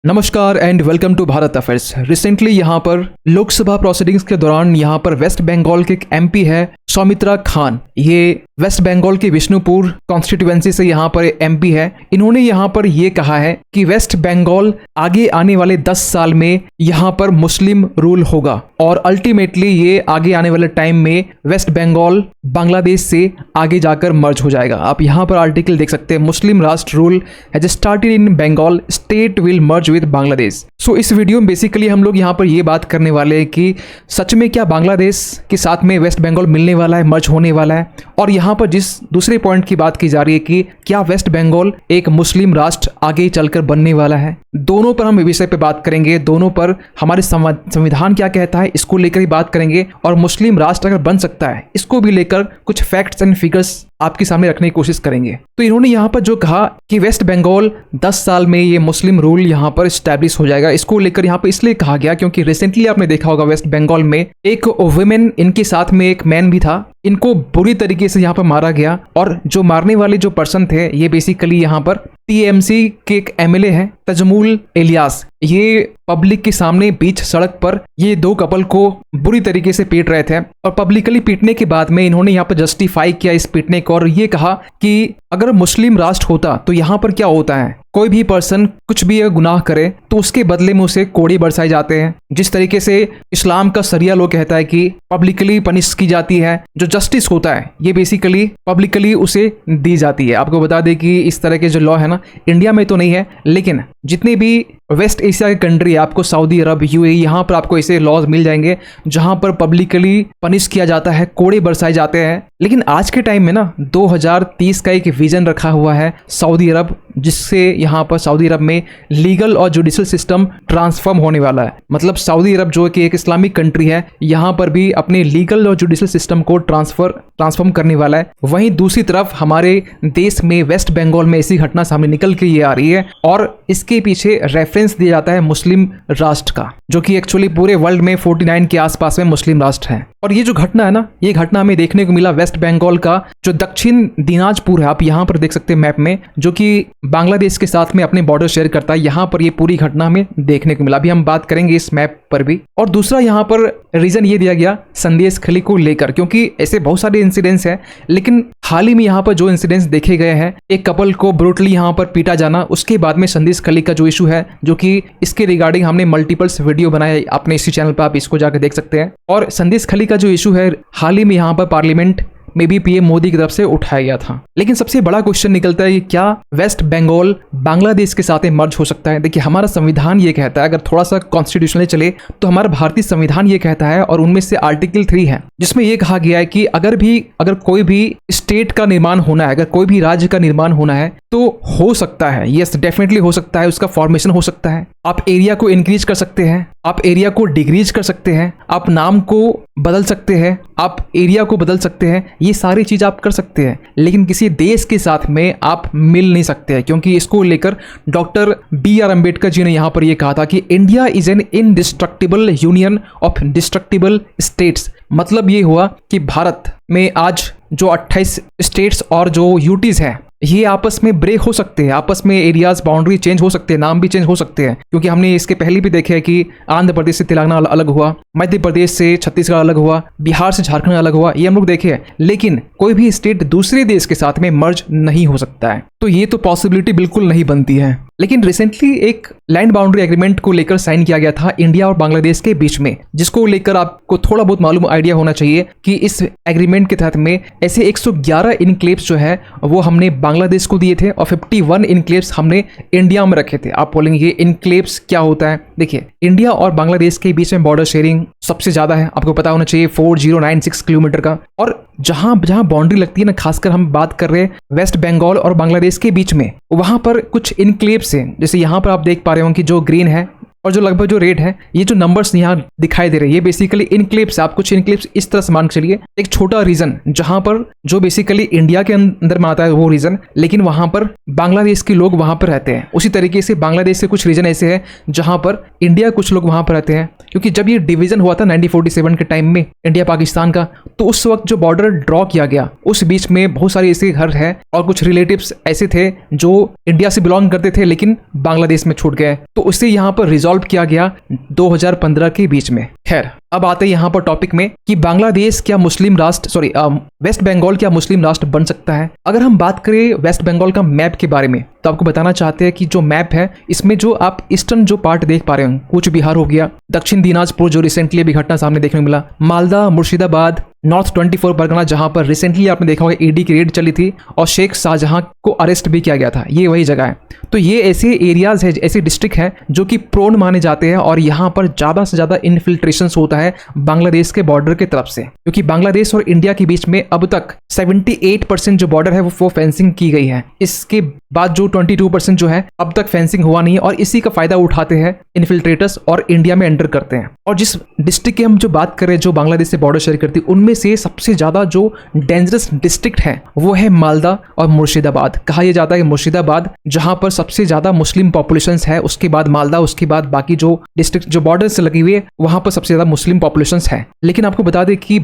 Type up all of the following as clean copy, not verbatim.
नमस्कार and welcome to Bharat affairs. Recently यहाँ पर लोकसभा प्रोसीडिंग्स के दौरान यहाँ पर वेस्ट बंगाल के एक एमपी है सौमित्रा खान। ये वेस्ट बंगाल के विष्णुपुर कॉन्स्टिट्यूएंसी से यहाँ पर एमपी है। इन्होंने यहाँ पर ये कहा है कि वेस्ट बंगाल आगे आने वाले 10 साल में यहाँ पर मुस्लिम रूल होगा और अल्टीमेटली ये आगे आने वाले टाइम में वेस्ट बंगाल बांग्लादेश से आगे जाकर मर्ज हो जाएगा। आप यहाँ पर आर्टिकल देख सकते हैं, Muslim rashtra rule has started in Bengal, state will merge with Bangladesh. So इस वीडियो में बेसिकली हम लोग यहाँ पर ये बात करने वाले हैं कि सच में क्या बांग्लादेश के साथ में वेस्ट बंगाल मिलने वाला है, मर्ज होने वाला है। और यहाँ पर जिस दूसरे पॉइंट की बात की जा रही है कि क्या वेस्ट बंगाल एक मुस्लिम राष्ट्र आगे चलकर बनने वाला है, दोनों पर हम विषय पे बात करेंगे। दोनों पर हमारे संविधान क्या कहता है इसको लेकर ही बात करेंगे और मुस्लिम राष्ट्र अगर बन सकता है इसको भी लेकर कुछ फैक्ट्स एंड फिगर्स आपके सामने रखने की कोशिश करेंगे। तो इन्होंने यहाँ पर जो कहा कि वेस्ट बंगाल 10 साल में ये मुस्लिम रूल यहाँ पर स्टैब्लिश हो जाएगा, इसको लेकर यहाँ पर इसलिए कहा गया क्योंकि रिसेंटली आपने देखा होगा वेस्ट बंगाल में एक वुमेन, इनके साथ में एक मैन भी था, इनको बुरी तरीके से यहाँ पर मारा गया। और जो मारने वाले जो पर्सन थे ये बेसिकली यहाँ पर टीएमसी के एक एमएलए हैं तजमुल इलियास। ये पब्लिक के सामने बीच सड़क पर ये दो कपल को बुरी तरीके से पीट रहे थे और पब्लिकली पीटने के बाद में इन्होंने यहाँ पर जस्टिफाई किया इस पीटने को और ये कहा कि अगर मुस्लिम राष्ट्र होता तो यहाँ पर क्या होता है, कोई भी पर्सन कुछ भी गुनाह करे तो उसके बदले में उसे कोड़े बरसाए जाते हैं। जिस तरीके से इस्लाम का शरिया लॉ कहता है कि पब्लिकली पनिश की जाती है, जो जस्टिस होता है ये बेसिकली पब्लिकली उसे दी जाती है। आपको बता दें कि इस तरह के जो लॉ है ना, इंडिया में तो नहीं है लेकिन जितने भी वेस्ट एशिया के कंट्री, आपको सऊदी अरब, यूएई, यहाँ पर आपको ऐसे लॉज मिल जाएंगे जहाँ पर पब्लिकली पनिश किया जाता है, कोड़े बरसाए जाते हैं। लेकिन आज के टाइम में ना 2030 का एक विजन रखा हुआ है सऊदी अरब, जिससे यहाँ पर सऊदी अरब में लीगल और जुडिशल सिस्टम ट्रांसफॉर्म होने वाला है। मतलब सऊदी अरब जो कि एक इस्लामिक कंट्री है, यहाँ पर भी अपने लीगल और जुडिशल सिस्टम को ट्रांसफॉर्म करने वाला है। वहीं दूसरी तरफ हमारे देश में वेस्ट बंगाल में ऐसी घटना सामने निकल के ये आ रही है और इसके पीछे रेफरेंस दिया जाता है मुस्लिम राष्ट्र का, जो कि एक्चुअली पूरे वर्ल्ड में 49 के आसपास में मुस्लिम राष्ट्र हैं। और ये जो घटना है ना, ये घटना हमें देखने को मिला वेस्ट बंगाल का जो दक्षिण दिनाजपुर है, आप यहाँ पर देख सकते हैं मैप में, जो कि बांग्लादेश के साथ में अपने बॉर्डर शेयर करता है। यहाँ पर ये पूरी घटना हमें देखने को मिला, अभी हम बात करेंगे इस मैप पर भी। और दूसरा यहाँ पर रीजन ये दिया गया संदेश खली को लेकर, क्योंकि ऐसे बहुत सारे इंसिडेंट्स हैं लेकिन हाल ही में यहाँ पर जो इंसिडेंट्स देखे गए हैं, एक कपल को ब्रूटली यहाँ पर पीटा जाना, उसके बाद में संदेश खली का जो इशू है, जो कि इसके रिगार्डिंग हमने मल्टीपल्स वीडियो बनाए अपने इसी चैनल पर, आप इसको जाकर देख सकते हैं। और संदेश खली का जो इशू है हाल ही में यहाँ पर पार्लियामेंट में भी पीएम मोदी की तरफ से उठाया गया था। लेकिन सबसे बड़ा क्वेश्चन निकलता है कि क्या वेस्ट बंगाल बांग्लादेश के साथ मर्ज हो सकता है। देखिए, हमारा संविधान ये कहता है, अगर थोड़ा सा कॉन्स्टिट्यूशनली चले तो हमारा भारतीय संविधान ये कहता है, और उनमें से आर्टिकल 3 है जिसमें यह कहा गया है कि अगर कोई भी स्टेट का निर्माण होना है, अगर कोई भी राज्य का निर्माण होना है तो हो सकता है, यस डेफिनेटली हो सकता है, उसका फॉर्मेशन हो सकता है। आप एरिया को इंक्रीज कर सकते हैं, आप एरिया को डिक्रीज कर सकते हैं, आप नाम को बदल सकते हैं, आप एरिया को बदल सकते हैं, ये सारी चीज आप कर सकते हैं। लेकिन किसी देश के साथ में आप मिल नहीं सकते हैं, क्योंकि इसको लेकर डॉक्टर BR अम्बेडकर जी ने यहाँ पर ये कहा था कि India is an indestructible union of destructible states. मतलब ये हुआ कि भारत में आज जो 28 स्टेट्स और जो यूटीज हैं ये आपस में ब्रेक हो सकते हैं, आपस में एरियाज बाउंड्री चेंज हो सकते हैं, नाम भी चेंज हो सकते हैं। क्योंकि हमने इसके पहले भी देखे है कि आंध्र प्रदेश से तेलंगाना अलग हुआ, मध्य प्रदेश से छत्तीसगढ़ अलग हुआ, बिहार से झारखंड अलग हुआ, ये हम लोग देखे हैं। लेकिन कोई भी स्टेट दूसरे देश के साथ में मर्ज नहीं हो सकता है, तो ये तो पॉसिबिलिटी बिल्कुल नहीं बनती है। लेकिन रिसेंटली एक लैंड बाउंड्री एग्रीमेंट को लेकर साइन किया गया था इंडिया और बांग्लादेश के बीच में, जिसको लेकर आपको थोड़ा बहुत मालूम आइडिया होना चाहिए कि इस एग्रीमेंट के तहत में ऐसे 111 इनक्लेव्स जो है वो हमने बांग्लादेश को दिए थे और 51 इनक्लेव्स हमने इंडिया में रखे थे। आप बोलेंगे ये इनक्लेव्स क्या होता है। देखिए, इंडिया और बांग्लादेश के बीच में बॉर्डर शेयरिंग सबसे ज्यादा है, आपको पता होना चाहिए 4096 किलोमीटर का। और जहां बाउंड्री लगती है ना, खासकर हम बात कर रहे हैं वेस्ट बंगाल और बांग्लादेश के बीच में, वहां पर कुछ इनक्लेव्स हैं। जैसे यहाँ पर आप देख पा रहे हो कि जो ग्रीन है और जो लगभग जो रेड है, ये जो नंबर्स यहाँ दिखाई दे रहे हैं ये बेसिकली इनक्लेव्स। आप कुछ इनक्लेव्स इस तरह से मान के चलिए, एक छोटा रीजन जहां पर जो बेसिकली इंडिया के अंदर में आता है वो रीजन, लेकिन वहां पर बांग्लादेश के लोग वहां पर रहते हैं। उसी तरीके से बांग्लादेश से कुछ रीजन ऐसे है जहां पर इंडिया कुछ लोग वहां पर रहते हैं। क्योंकि जब ये डिवीजन हुआ था 1947 के टाइम में इंडिया पाकिस्तान का, तो उस वक्त जो बॉर्डर ड्रॉ किया गया उस बीच में बहुत सारे ऐसे घर हैं और कुछ रिलेटिव्स ऐसे थे जो इंडिया से बिलोंग करते थे लेकिन बांग्लादेश में छूट गए, तो उससे यहाँ पर रिजॉल्व किया गया 2015 के बीच में। खैर, अब आते हैं यहाँ पर टॉपिक में कि बांग्लादेश क्या मुस्लिम राष्ट्र वेस्ट बंगाल क्या मुस्लिम राष्ट्र बन सकता है। अगर हम बात करें वेस्ट बंगाल का मैप के बारे में तो आपको बताना चाहते हैं कि जो मैप है इसमें जो आप ईस्टर्न जो पार्ट देख पा रहे हो, कूच बिहार हो गया, दक्षिण दिनाजपुर जो रिसेंटली अभी घटना सामने देखने को मिला, मालदा, मुर्शिदाबाद, नॉर्थ 24 परगना जहां पर रिसेंटली आपने देखा होगा ईडी की रेड चली थी और शेख शाहजहां को अरेस्ट भी किया गया था, ये वही जगह है। तो ये ऐसे एरियाज है, ऐसे डिस्ट्रिक्ट हैं जो कि प्रोन माने जाते हैं और यहाँ पर ज़्यादा से ज़्यादा इन्फिल्ट्रेशन होता है बांग्लादेश के बॉर्डर के तरफ से, क्योंकि बांग्लादेश और इंडिया के बीच में अब तक 78% जो बॉर्डर है वो फेंसिंग की गई है। इसके बाद जो 22% जो है अब तक फेंसिंग हुआ नहीं है और इसी का फायदा उठाते हैं इन्फिल्ट्रेटर्स और इंडिया में एंटर करते हैं। और जिस डिस्ट्रिक्ट की हम जो बात करें जो बांग्लादेश से बॉर्डर शेयर करती है उनमें से सबसे ज़्यादा जो डेंजरस डिस्ट्रिक्ट है वो है मालदा और मुर्शिदाबाद। कहा यह जाता है कि मुर्शिदाबाद जहां पर सबसे ज़्यादा मुस्लिम पॉपुलेशन है, उसके बाद मालदा, उसके बाद बाकी जो डिस्ट्रिक्ट जो बॉर्डर से लगी हुई है वहां पर सबसे ज़्यादा मुस्लिम पॉपुलेशन है। लेकिन आपको बता दें कि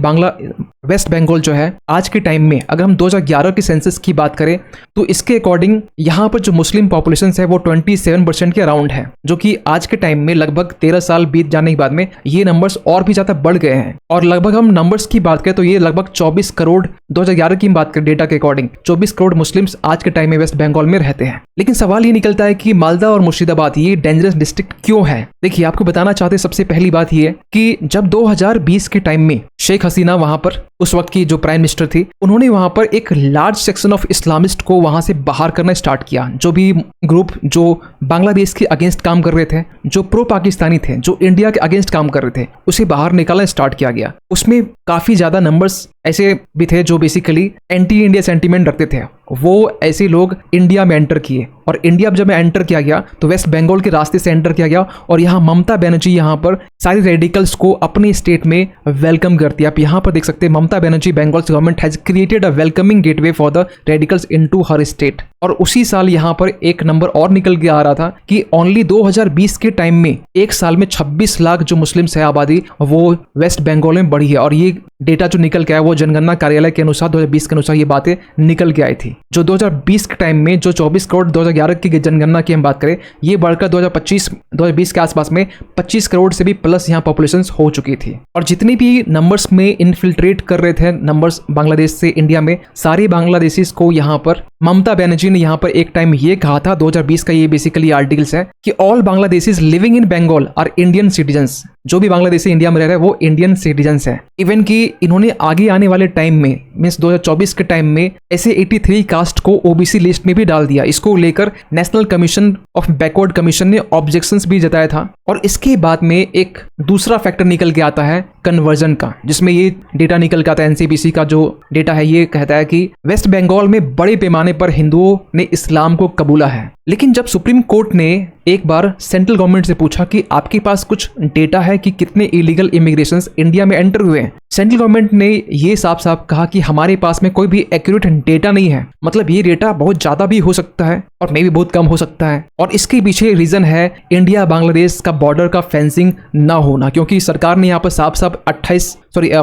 वेस्ट बंगाल जो है आज के टाइम में अगर हम 2011 के सेंसस की बात करें तो इसके अकॉर्डिंग यहाँ पर जो मुस्लिम पॉपुलेशन है वो 27% के अराउंड है, जो कि आज के टाइम में लगभग 13 साल बीत जाने के बाद में ये नंबर्स और भी ज़्यादा बढ़ गए हैं। और लगभग हम नंबर्स की बात करें तो ये लगभग 24 करोड़ 2011 की बात करें डेटा के अकॉर्डिंग 24 करोड़ मुस्लिम्स आज के टाइम में वेस्ट बंगाल में रहते हैं। लेकिन सवाल ये निकलता है कि मालदा और मुर्शिदाबाद ये डेंजरस डिस्ट्रिक्ट क्यों है। देखिए, आपको बताना चाहते सबसे पहली बात ये है कि जब 2020 के टाइम में शेख हसीना वहां पर उस वक्त की जो प्राइम मिनिस्टर थी उन्होंने वहां पर एक लार्ज सेक्शन ऑफ इस्लामिस्ट को वहां से बाहर करना स्टार्ट किया। जो भी ग्रुप जो बांग्लादेश के अगेंस्ट काम कर रहे थे, जो प्रो पाकिस्तानी थे, जो इंडिया के अगेंस्ट काम कर रहे थे, उसे बाहर निकालना स्टार्ट किया गया। उसमें काफी ज्यादा नंबर्स ऐसे भी थे जो बेसिकली एंटी इंडिया सेंटीमेंट रखते थे। वो ऐसे लोग इंडिया में एंटर किए और इंडिया जब में एंटर किया गया तो वेस्ट बंगाल के रास्ते से एंटर किया गया और यहाँ ममता बनर्जी यहाँ पर सारे रेडिकल्स को अपने स्टेट में वेलकम करती है। आप यहाँ पर देख सकते हैं Mamata Banerjee Bengal's government has created a welcoming gateway for the radicals into her state. और उसी साल यहाँ पर एक नंबर और निकल के आ रहा था कि ओनली 2020 के टाइम में एक साल में 26 लाख जो मुस्लिम्स है आबादी वो वेस्ट बंगाल में बढ़ी है। और ये डेटा जो निकल के आया वो जनगणना कार्यालय के अनुसार 2020 के अनुसार ये बातें निकल के आई थी। जो 2020 के टाइम में जो 24 करोड़ 2011 की जनगणना की हम बात करें ये बढ़कर 2020 के आसपास में 25 करोड़ से भी प्लस यहाँ पॉपुलेशन हो चुकी थी। और जितने भी नंबर्स में इन्फिल्ट्रेट कर रहे थे नंबर्स बांग्लादेश से इंडिया में, सारे बांग्लादेशीज को यहाँ पर ममता बनर्जी ने यहाँ पर एक टाइम ये कहा था, 2020 का ये बेसिकली आर्टिकल्स है कि all Bangladeshis living in Bengal are Indian citizens. जो भी बांग्लादेशी इंडिया में रह रहे हैं वो इंडियन सिटीजन्स हैं। इवन कि इन्होंने आगे आने वाले टाइम में मीन्स 2024 के टाइम में ऐसे 83 कास्ट को ओबीसी लिस्ट में भी डाल दिया। इसको लेकर national commission of backward commission ने ऑब्जेक्शंस भी जताया था। और इसके बाद में एक दूसरा फैक्टर निकल के आता है कन्वर्जन का, जिसमें ये डेटा निकल के आता है एनसीबीसी का जो डेटा है ये कहता है कि वेस्ट बंगाल में बड़े पैमाने पर हिंदुओं ने इस्लाम को कबूला है। लेकिन जब सुप्रीम कोर्ट ने एक बार सेंट्रल गवर्नमेंट से पूछा कि आपके पास कुछ डेटा है कि कितने इलीगल इमिग्रेशंस इंडिया में एंटर हुए हैं, सेंट्रल गवर्नमेंट ने ये साफ साफ कहा कि हमारे पास में कोई भी एक्यूरेट डेटा नहीं है। मतलब ये डेटा बहुत ज्यादा भी हो सकता है और मे भी बहुत कम हो सकता है। और इसके पीछे रीजन है इंडिया बांग्लादेश का बॉर्डर का फेंसिंग ना होना, क्योंकि सरकार ने यहाँ पर साफ साफ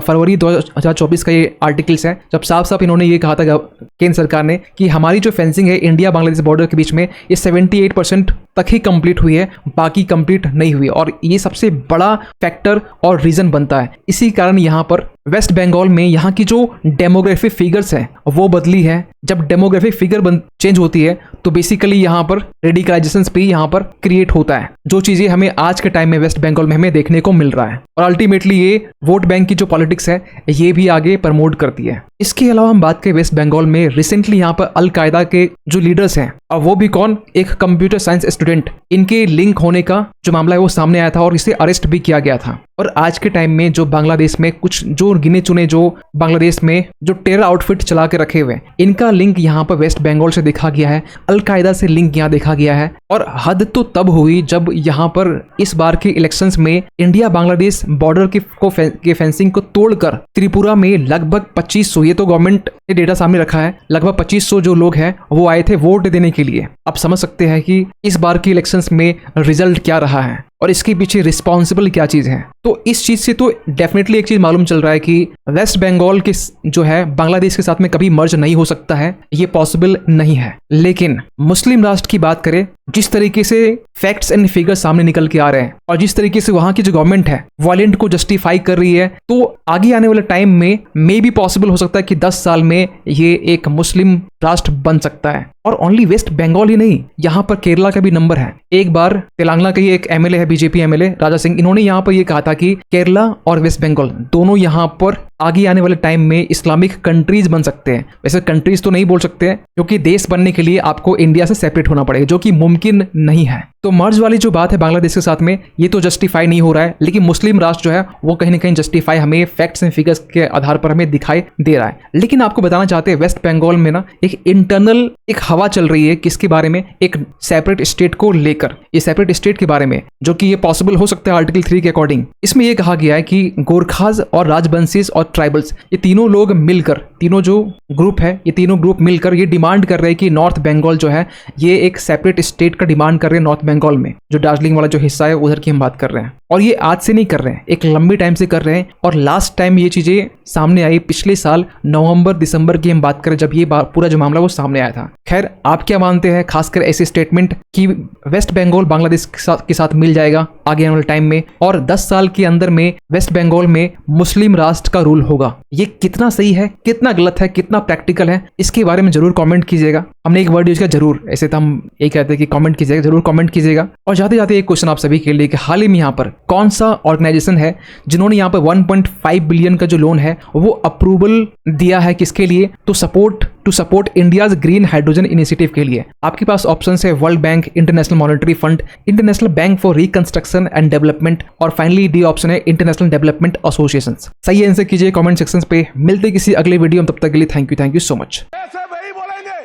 फरवरी 2024 का ये आर्टिकल्स है जब साफ साफ इन्होंने ये कहा था केंद्र सरकार ने कि हमारी जो फेंसिंग है इंडिया बांग्लादेश बॉर्डर के बीच में ये 78% तक ही कंप्लीट हुई है, बाकी कंप्लीट नहीं हुई। और ये सबसे बड़ा फैक्टर और रीजन बनता है। इसी कारण यहाँ पर वेस्ट बंगाल में यहाँ की जो डेमोग्राफिक फिगर्स है वो बदली है। जब डेमोग्राफिक फिगर चेंज होती है तो बेसिकली यहाँ पर रेडिकलाइजेशन भी यहाँ पर क्रिएट होता है, जो चीजें हमें आज के टाइम में वेस्ट बंगाल में हमें देखने को मिल रहा है। और अल्टीमेटली ये वोट बैंक की जो पॉलिटिक्स है ये भी आगे प्रमोट करती है। इसके अलावा हम बात करें वेस्ट बंगाल में रिसेंटली यहाँ पर अल कायदा के जो लीडर्स हैं और वो भी कौन, एक कंप्यूटर साइंस स्टूडेंट, इनके लिंक होने का जो मामला है वो सामने आया था और इसे अरेस्ट भी किया गया था। और आज के टाइम में जो बांग्लादेश में कुछ जो गिने चुने जो बांग्लादेश में जो टेरर आउटफिट चला के रखे हुए इनका लिंक यहाँ पर वेस्ट बंगाल से देखा गया है, अल कायदा से लिंक यहाँ देखा गया है। और हद तो तब हुई जब यहाँ पर इस बार के इलेक्शंस में इंडिया बांग्लादेश बॉर्डर के फेंसिंग को तोड़कर त्रिपुरा में लगभग 2500, ये तो गवर्नमेंट ने डेटा सामने रखा है, लगभग 2500 जो लोग हैं वो आए थे वोट देने के लिए। आप समझ सकते हैं कि इस बार के इलेक्शंस में रिजल्ट क्या रहा है। और इसके पीछे रिस्पॉन्सिबल क्या चीज़ है। तो इस चीज़ से तो डेफिनेटली एक चीज़ मालूम चल रहा है कि वेस्ट बंगाल के जो है बांग्लादेश के साथ में कभी मर्ज नहीं हो सकता है, ये पॉसिबल नहीं है। लेकिन मुस्लिम राष्ट्र की बात करें, जिस तरीके से फैक्ट्स एंड फिगर्स सामने निकल के आ रहे हैं और जिस तरीके से वहां की जो गवर्नमेंट है वायलेंट को जस्टिफाई कर रही है, तो आगे आने वाले टाइम में मे भी पॉसिबल हो सकता है कि 10 साल में ये एक मुस्लिम राष्ट्र बन सकता है। और ओनली वेस्ट बंगाल ही नहीं, यहाँ पर केरला का भी नंबर है। एक बार तेलंगाना का ही एक एमएलए है, बीजेपी एमएलए राजा सिंह, इन्होंने यहाँ पर ये कहा था कि केरला और वेस्ट बंगाल दोनों यहाँ पर आगे आने वाले टाइम में इस्लामिक कंट्रीज बन सकते हैं। वैसे कंट्रीज तो नहीं बोल सकते हैं, क्योंकि देश बनने के लिए आपको इंडिया से सेपरेट होना पड़ेगा, जो कि मुमकिन नहीं है। तो मर्ज वाली जो बात है बांग्लादेश के साथ में, ये तो जस्टिफाई नहीं हो रहा है, लेकिन मुस्लिम राष्ट्र जो है वो कहीं ना कहीं जस्टिफाई हमें फैक्ट्स एंड फिगर्स के आधार पर हमें दिखाई दे रहा है। लेकिन आपको बताना चाहते हैं, वेस्ट बंगाल में ना एक इंटरनल एक हवा चल रही है, किसके बारे में, एक सेपरेट स्टेट को लेकर। ये सेपरेट स्टेट के बारे में, जो कि ये पॉसिबल हो सकता है आर्टिकल 3 के अकॉर्डिंग। इसमें यह कहा गया है कि गोरखाज और राजबंशीज और ट्राइबल्स, ये तीनों लोग मिलकर, तीनों जो ग्रुप है, ये तीनों ग्रुप मिलकर ये डिमांड कर रहे हैं कि नॉर्थ बंगाल जो है ये एक सेपरेट स्टेट का डिमांड कर रहे हैं। नॉर्थ बंगाल में जो दार्जिलिंग वाला जो हिस्सा है उधर की हम बात कर रहे हैं, और ये आज से नहीं कर रहे हैं, एक लंबी टाइम से कर रहे हैं। और लास्ट टाइम ये चीजें सामने आई पिछले साल नवंबर दिसंबर की हम बात करें, जब ये पूरा जो मामला वो सामने आया था। खैर, आप क्या मानते हैं, खासकर ऐसे स्टेटमेंट कि वेस्ट बंगाल बांग्लादेश के साथ मिल जाएगा आगे आने वाले टाइम में, और 10 साल के अंदर में वेस्ट बंगाल में मुस्लिम राष्ट्र का रूल होगा, ये कितना सही है, कितना गलत है, कितना प्रैक्टिकल है, इसके बारे में जरूर कमेंट कीजिएगा। हमने एक वर्ड यूज किया जरूर, ऐसे तो हम यही कहते हैं कि कमेंट कीजिएगा, जरूर कमेंट कीजिएगा। और जाते जाते एक क्वेश्चन आप सभी के लिए कि हाल ही में यहाँ पर कौन सा ऑर्गेनाइजेशन है जिन्होंने यहाँ पर 1.5 बिलियन का जो लोन है वो अप्रूवल दिया है, किसके लिए, तो support India's green hydrogen initiative के लिए। आपके पास ऑप्शन है world bank, international monetary fund, international bank for reconstruction and development, और फाइनली डी ऑप्शन है इंटरनेशनल डेवलपमेंट एसोसिएशन। सही आंसर कीजिए कमेंट सेक्शन पे। मिलते किसी अगले वीडियो में, तब तक के लिए थैंक यू सो मच। वही बोलेंगे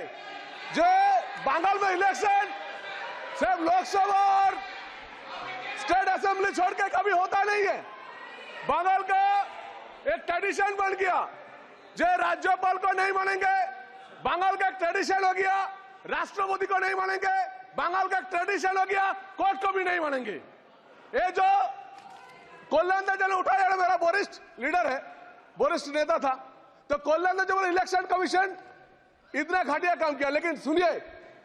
जो बंगाल में इलेक्शन सिर्फ लोकसभा और स्टेट असेंबली छोड़ के कभी होता नहीं है। बंगाल का एक ट्रेडिशन बन गया, जो राज्यपाल को नहीं मानेंगे, बंगाल का एक ट्रेडिशन हो गया राष्ट्रपति को नहीं मानेंगे, बंगाल का एक ट्रेडिशन हो गया कोर्ट को भी नहीं मानेंगे। ये जो कोल्लंदा जन उठाया, मेरा वरिष्ठ लीडर है, वरिष्ठ नेता था, तो कोल्लंदा जब इलेक्शन कमीशन इतना घटिया काम किया। लेकिन सुनिए,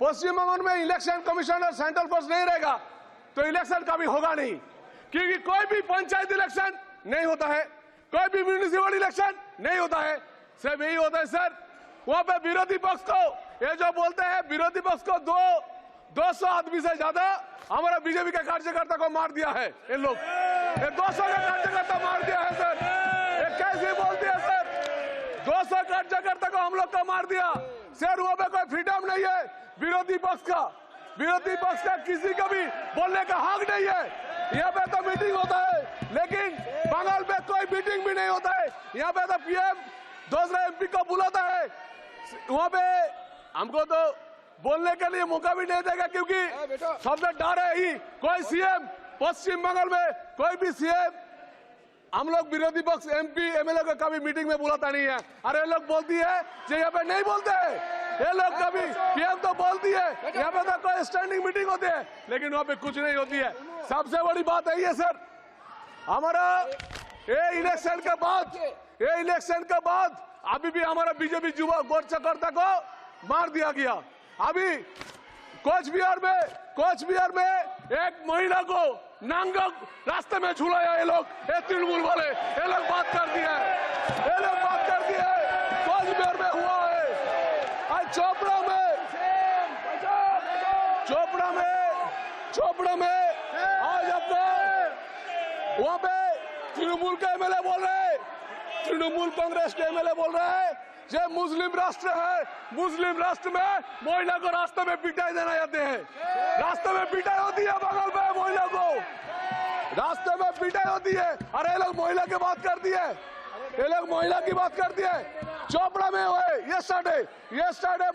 पश्चिम बंगाल में इलेक्शन कमीशन और सेंट्रल फोर्स नहीं रहेगा तो इलेक्शन कभी होगा नहीं, क्योंकि कोई भी पंचायत इलेक्शन नहीं होता है, कोई भी म्यूनिसिपल इलेक्शन नहीं होता है। सिर्फ यही होता है सर, वहां पे विरोधी पक्ष को, ये जो बोलते हैं विरोधी पक्ष को 200 आदमी से ज्यादा हमारा बीजेपी के कार्यकर्ता को मार दिया है। ये लोग 200 का कार्यकर्ता मार दिया है सर, ये कैसे बोलते हैं सर, 200 कार्यकर्ता को हम लोग का मार दिया सर। वहां पे कोई फ्रीडम नहीं है विरोधी पक्ष का, विरोधी पक्ष का किसी का भी बोलने का हक नहीं है। यहाँ पे तो मीटिंग होता है, लेकिन बंगाल पे कोई मीटिंग भी नहीं होता है। यहाँ पे तो पीएम दूसरे एमपी को बुलाता है, वहाँ पे हमको तो बोलने के लिए मौका भी नहीं देगा, क्योंकि सबसे डर है ही कोई सीएम पश्चिम बंगाल में, कोई भी सीएम हम लोग विरोधी पक्ष एमपी एमएलए को कभी मीटिंग में बुलाता नहीं है। अरे ये लोग बोलती है जो यहाँ पे नहीं बोलते हैं, ये लोग कभी पीएम तो बोलती है, यहाँ पे तो कोई स्टैंडिंग मीटिंग होती है, लेकिन वहाँ पे कुछ नहीं होती है। सबसे बड़ी बात है ये सर, हमारा ये इलेक्शन के बाद अभी भी हमारा बीजेपी युवा कार्यकर्ता को मार दिया गया। अभी कोच बिहार में एक महिला को नांगा रास्ते में झुलाया ये लोग, ये तृणमूल वाले, ये लोग बात कर दिया है, कोच बिहार में हुआ है। आज चोपड़ा में आज आपका वहां पे तृणमूल के एमएलए बोल रहे हैं, तृणमूल कांग्रेस के एमएलए बोल रहे हैं ये मुस्लिम राष्ट्र है, मुस्लिम राष्ट्र में महिला को रास्ते में पिटाई देना जाते हैं। रास्ते में पिटाई होती है बगल में, महिला को रास्ते में पिटाई होती है। अरे ये लोग महिला की बात करती है, ये लोग महिला की बात करती है। चोपड़ा में हुए ये स्टार्ट है